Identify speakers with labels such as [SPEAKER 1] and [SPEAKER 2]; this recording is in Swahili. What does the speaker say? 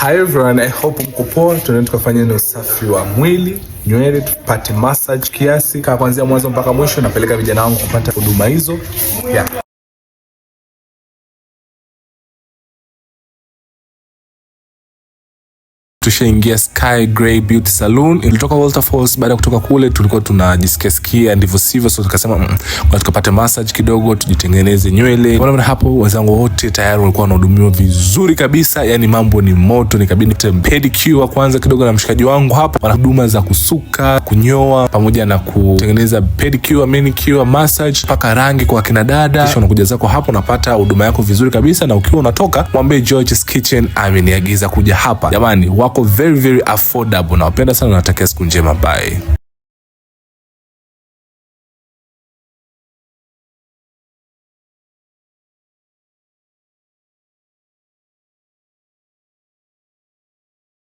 [SPEAKER 1] Hi everyone, I hope mko poa. Tunaenda tukafanya usafi wa mwili, nywele, tupate massage kiasi. Kuanzia mwanzo mpaka mwisho napeleka vijana wangu kupata huduma hizo. Yeah. Tushaingia Sky Grey Beauty Salon. Ilitoka Waterfalls. Baada ya kutoka kule tulikuwa tunajisikia ndivyo sivyo, so tukasema kwa tukapate massage kidogo, tujitengeneze nywele. Wala hapo wazangu wote tayari walikuwa wanahudumiwa vizuri kabisa, yani mambo ni moto. Nikabidi pedicure kwanza kidogo na mshikaji wangu hapo. Wana huduma za kusuka, kunyoa pamoja na kutengeneza pedicure, manicure, massage, paka rangi kwa kina dada. Kisha unakuja zako hapo unapata huduma yako vizuri kabisa, na ukiwa unatoka mwambie George's Kitchen ameniagiza kuja hapa. Jamani, wako very affordable. Nawapenda sana, natakia siku njema, bye.